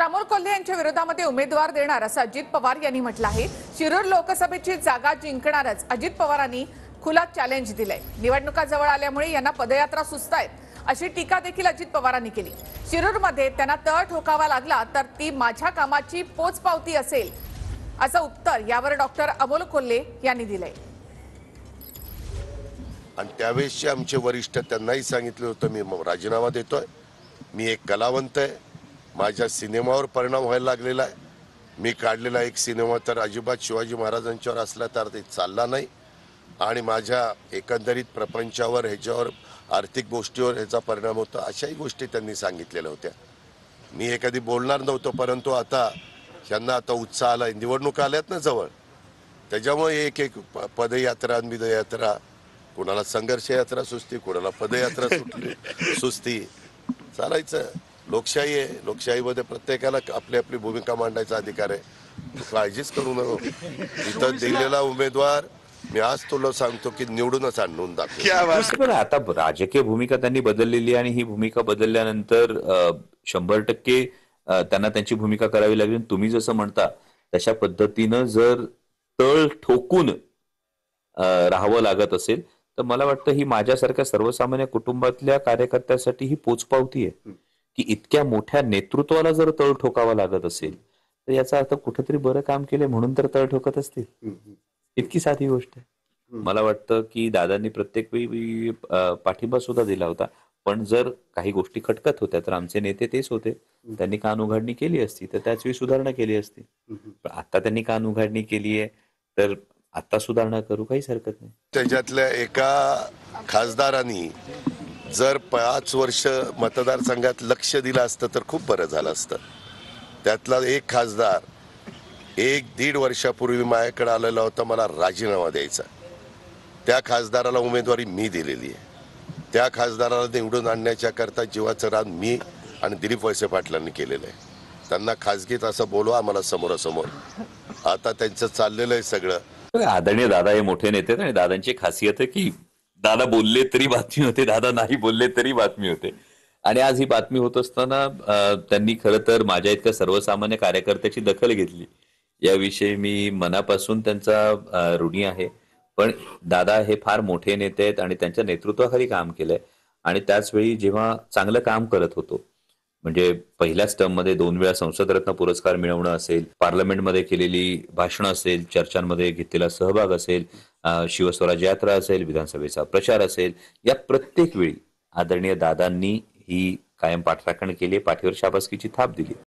अमोल कोल्हे यांच्या विरोधामध्ये उमेदवार देणार असं अजित पवार यांनी म्हटलं आहे। शिरूर लोकसभेची जागा जिंकणारच अजित पवारांनी खुला चॅलेंज दिलंय। निवडणुका जवळ आल्यामुळे यांना पदयात्रा सुचतायत अशी टीका देखील अजित पवारांनी केली। शिरूरमध्ये त्यांना तळ ठोकावा लागला तर ती माझ्या कामाची पोचपावती असेल असं उत्तर यावर डॉक्टर अमोल कोल्हे यांनी दिलंय। आणि त्यावेळेसचे आमचे वरिष्ठ त्यांनाही सांगितलं होतं मी राजीनामा देतोय, मी एक कलावंत आहे, माझ्या सिनेमावर परिणाम व्हायला लागलेला आहे, मी काढलेला एक सिनेमा तर अजिबात शिवाजी महाराजांच्यावर असला तर ते चालला नाही आणि माझ्या एकंदरीत प्रपंचावर ह्याच्यावर आर्थिक गोष्टीवर ह्याचा परिणाम होता, अशाही गोष्टी त्यांनी सांगितलेल्या होत्या। मी हे कधी बोलणार नव्हतो, परंतु आता यांना आता उत्साह आला, निवडणूक आल्यात ना जवळ, त्याच्यामुळे एक एक पदयात्रा विदयात्रा, कोणाला संघर्ष यात्रा सुस्ती, कोणाला पदयात्रा सुस्ती चालायचं। लोकशाही आहे, लोकशाहीमध्ये प्रत्येकाला आपली आपली भूमिका मांडायचा अधिकार आहे, काळजीच करू नको। इथं दिलेला उमेदवार मी आज तुला सांगतो की निवडूनच आणून दाखव। आता राजकीय भूमिका त्यांनी बदललेली आणि ही भूमिका बदलल्यानंतर 100% त्यांना त्यांची भूमिका करावी लागेल। तुम्ही जसं म्हणता तशा पद्धतीनं जर तळ ठोकून राहावं लागत असेल तर मला वाटतं ही माझ्यासारख्या सर्वसामान्य कुटुंबातल्या कार्यकर्त्यासाठी ही पोचपावती आहे की इतक्या मोठ्या नेतृत्वाला जर तळ ठोकावा लागत असेल तर याचा अर्थ कुठेतरी बरं काम केले म्हणून तर तळ ठोकत असतील। इतकी साधी गोष्ट आहे। मला वाटतं की दादांनी प्रत्येक वेळी पाठिंबा सुद्धा दिला होता, पण जर काही गोष्टी खटकत होत्या तर आमचे नेते तेच होते, त्यांनी कान उघडणी केली असती तर त्याच वेळी सुधारणा केली असती। पण आता त्यांनी कान उघडणी केली आहे तर आता सुधारणा करू, काहीच हरकत नाही। त्याच्यातल्या एका खासदारांनी जर 5 वर्ष मतदारसंघात लक्ष दिलं असतं तर खूप बरं झालं असतं। त्यातला एक खासदार 1-1.5 वर्षापूर्वी माझ्याकडे आलेला होता, मला राजीनामा द्यायचा, त्या खासदाराला उमेदवारी मी दिलेली आहे। त्या खासदाराला निवडून आणण्याच्या करता जीवाचं रान मी आणि दिलीप वळसे पाटलांनी केलेलं आहे। त्यांना खासगीत असं बोलवा आम्हाला समोरासमोर, आता त्यांचं चाललेलं आहे सगळं। आदरणीय दादा हे मोठे नेते आणि दादांची खासियत आहे की दादा बोलले तरी बातमी होते, दादा नाही बोलले तरी बातमी होते। आणि आज ही बातमी होत असताना त्यांनी खरं तर माझ्या इतक्या सर्वसामान्य कार्यकर्त्याची दखल घेतली, याविषयी मी मनापासून त्यांचा ऋणी आहे। पण दादा हे फार मोठे नेते आहेत आणि त्यांच्या नेतृत्वाखाली काम केलंय आणि त्याच वेळी जेव्हा चांगलं काम करत होतो, म्हणजे पहिल्याच टर्म मध्ये 2 वेळा संसद रत्न पुरस्कार मिळवणं असेल, पार्लमेंटमध्ये केलेली भाषणं असेल, चर्चांमध्ये घेतलेला सहभाग असेल, शिवस्वराज यात्रा असेल, विधानसभेचा प्रचार असेल, या प्रत्येक वेळी आदरणीय दादांनी ही कायम पाठराखण केली, पाठीवर शाबासकीची थाप दिली।